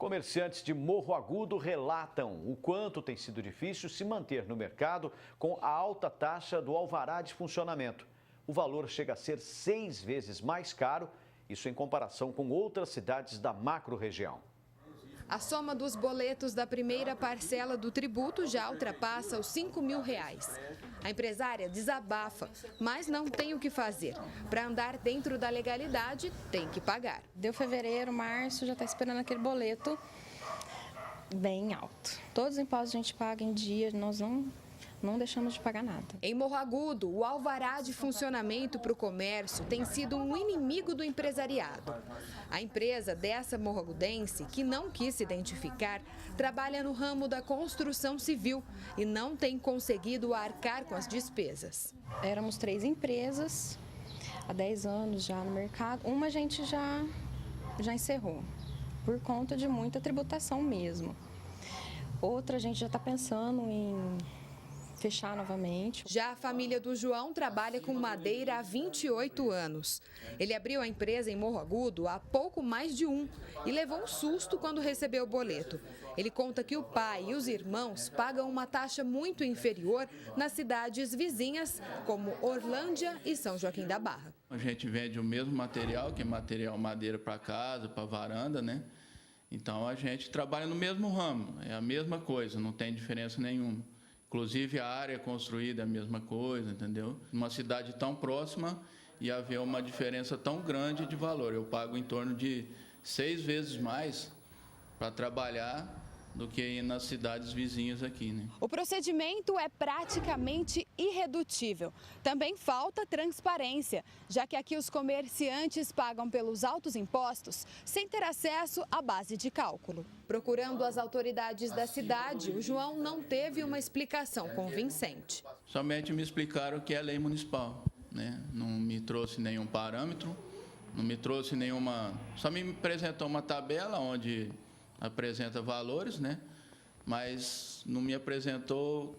Comerciantes de Morro Agudo relatam o quanto tem sido difícil se manter no mercado com a alta taxa do alvará de funcionamento. O valor chega a ser 6 vezes mais caro, isso em comparação com outras cidades da macro-região. A soma dos boletos da primeira parcela do tributo já ultrapassa os R$5.000. A empresária desabafa, mas não tem o que fazer. Para andar dentro da legalidade, tem que pagar. Deu fevereiro, março, já está esperando aquele boleto bem alto. Todos os impostos a gente paga em dia, nós não deixamos de pagar nada. Em Morro Agudo, o alvará de funcionamento para o comércio tem sido um inimigo do empresariado. A empresa dessa morroagudense, que não quis se identificar, trabalha no ramo da construção civil e não tem conseguido arcar com as despesas. Éramos 3 empresas, há 10 anos já no mercado. Uma a gente já encerrou, por conta de muita tributação mesmo. Outra a gente já está pensando em fechar novamente. Já a família do João trabalha com madeira há 28 anos. Ele abriu a empresa em Morro Agudo há pouco mais de e levou um susto quando recebeu o boleto. Ele conta que o pai e os irmãos pagam uma taxa muito inferior nas cidades vizinhas, como Orlândia e São Joaquim da Barra. A gente vende o mesmo material, que é material madeira para casa, para varanda, né? Então a gente trabalha no mesmo ramo, é a mesma coisa, não tem diferença nenhuma. Inclusive a área construída é a mesma coisa, entendeu? Uma cidade tão próxima e haver uma diferença tão grande de valor. Eu pago em torno de 6 vezes mais para trabalhar do que nas cidades vizinhas aqui, né? O procedimento é praticamente irredutível. Também falta transparência, já que aqui os comerciantes pagam pelos altos impostos sem ter acesso à base de cálculo. Procurando as autoridades da cidade, o João não teve uma explicação convincente. Somente me explicaram que é lei municipal, né? Não me trouxe nenhum parâmetro, não me trouxe nenhuma... Só me apresentou uma tabela onde apresenta valores, né? Mas não me apresentou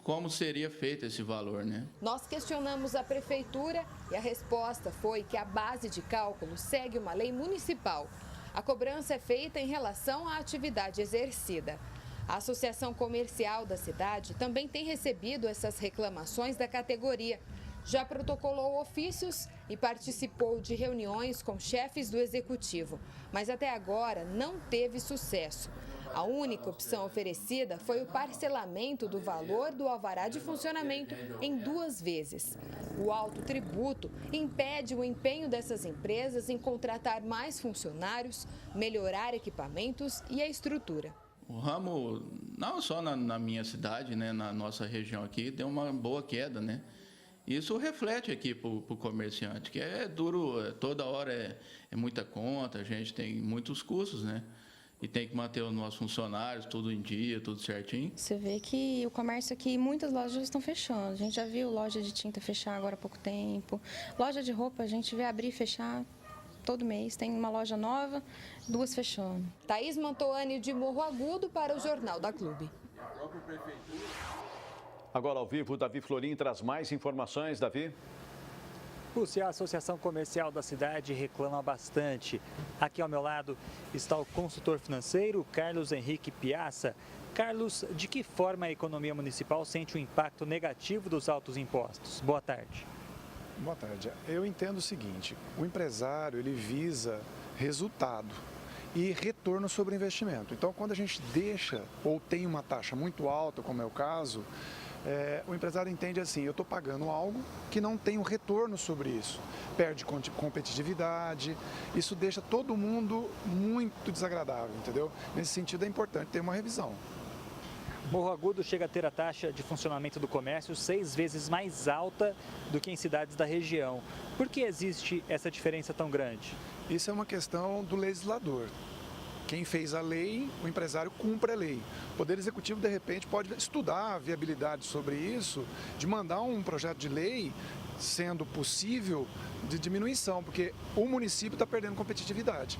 como seria feito esse valor, né? Nós questionamos a prefeitura e a resposta foi que a base de cálculo segue uma lei municipal. A cobrança é feita em relação à atividade exercida. A Associação Comercial da cidade também tem recebido essas reclamações da categoria. Já protocolou ofícios e participou de reuniões com chefes do executivo, mas até agora não teve sucesso. A única opção oferecida foi o parcelamento do valor do alvará de funcionamento em 2 vezes. O alto tributo impede o empenho dessas empresas em contratar mais funcionários, melhorar equipamentos e a estrutura. O ramo, não só na minha cidade, né, na nossa região aqui, deu uma boa queda, né? Isso reflete aqui para o comerciante, que é duro, toda hora é muita conta, a gente tem muitos custos, né? E tem que manter os nossos funcionários, tudo em dia, tudo certinho. Você vê que o comércio aqui, muitas lojas já estão fechando. A gente já viu loja de tinta fechar agora há pouco tempo. Loja de roupa a gente vê abrir e fechar todo mês. Tem uma loja nova, 2 fechando. Thaís Mantoani de Morro Agudo para o Jornal da Clube. Agora ao vivo, Davi Florim traz mais informações. Davi. Lúcia, a Associação Comercial da cidade reclama bastante. Aqui ao meu lado está o consultor financeiro Carlos Henrique Piazza. Carlos, de que forma a economia municipal sente o impacto negativo dos altos impostos? Boa tarde. Boa tarde. Eu entendo o seguinte, o empresário ele visa resultado e retorno sobre o investimento. Então, quando a gente deixa ou tem uma taxa muito alta, como é o caso, o empresário entende assim, eu estou pagando algo que não tem um retorno sobre isso. Perde competitividade, isso deixa todo mundo muito desagradável, entendeu? Nesse sentido é importante ter uma revisão. Morro Agudo chega a ter a taxa de funcionamento do comércio 6 vezes mais alta do que em cidades da região. Por que existe essa diferença tão grande? Isso é uma questão do legislador. Quem fez a lei, o empresário cumpre a lei. O Poder Executivo, de repente, pode estudar a viabilidade sobre isso, de mandar um projeto de lei, sendo possível, de diminuição, porque o município está perdendo competitividade.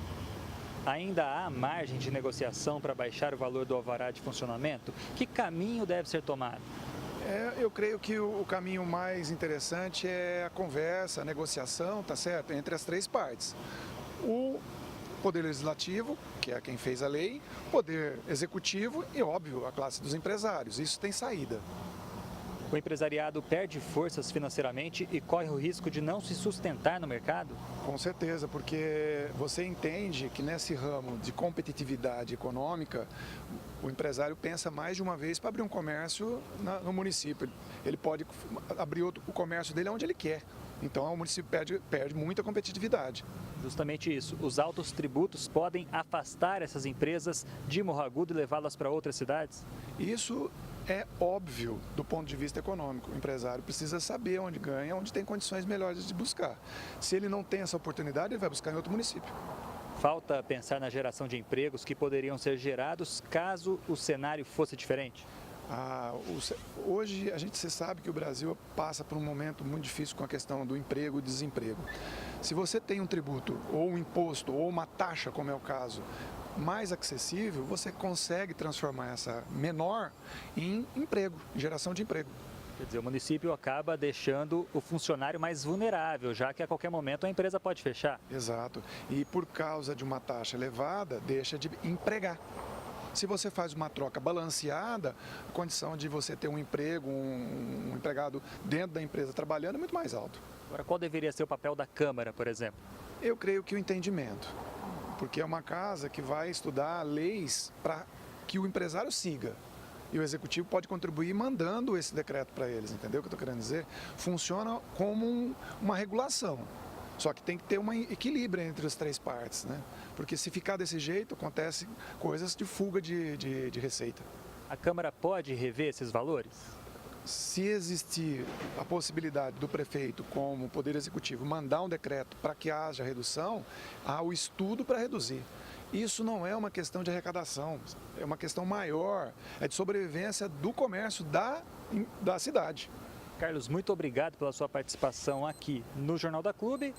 Ainda há margem de negociação para baixar o valor do alvará de funcionamento? Que caminho deve ser tomado? Eu creio que o caminho mais interessante é a conversa, a negociação, tá certo? Entre as 3 partes. O Poder Legislativo, que é quem fez a lei, Poder Executivo e, óbvio, a classe dos empresários. Isso tem saída. O empresariado perde forças financeiramente e corre o risco de não se sustentar no mercado? Com certeza, porque você entende que nesse ramo de competitividade econômica, o empresário pensa mais de uma vez para abrir um comércio no município. Ele pode abrir o comércio dele onde ele quer. Então, o município perde muita competitividade. Justamente isso. Os altos tributos podem afastar essas empresas de Morro Agudo e levá-las para outras cidades? Isso é óbvio do ponto de vista econômico. O empresário precisa saber onde ganha, onde tem condições melhores de buscar. Se ele não tem essa oportunidade, ele vai buscar em outro município. Falta pensar na geração de empregos que poderiam ser gerados caso o cenário fosse diferente? Hoje a gente sabe que o Brasil passa por um momento muito difícil com a questão do emprego e desemprego. Se você tem um tributo, ou um imposto, ou uma taxa, como é o caso, mais acessível, você consegue transformar essa menor em emprego, em geração de emprego. Quer dizer, o município acaba deixando o funcionário mais vulnerável, já que a qualquer momento a empresa pode fechar. Exato. E por causa de uma taxa elevada, deixa de empregar. Se você faz uma troca balanceada, a condição de você ter um emprego, um empregado dentro da empresa trabalhando é muito mais alto. Agora, qual deveria ser o papel da Câmara, por exemplo? Eu creio que o entendimento, porque é uma casa que vai estudar leis para que o empresário siga. E o executivo pode contribuir mandando esse decreto para eles, entendeu o que eu estou querendo dizer? Funciona como uma regulação, só que tem que ter um equilíbrio entre as três partes, né? Porque se ficar desse jeito, acontece coisas de fuga de receita. A Câmara pode rever esses valores? Se existir a possibilidade do prefeito, como Poder Executivo, mandar um decreto para que haja redução, há o estudo para reduzir. Isso não é uma questão de arrecadação, é uma questão maior, é de sobrevivência do comércio da cidade. Carlos, muito obrigado pela sua participação aqui no Jornal da Clube.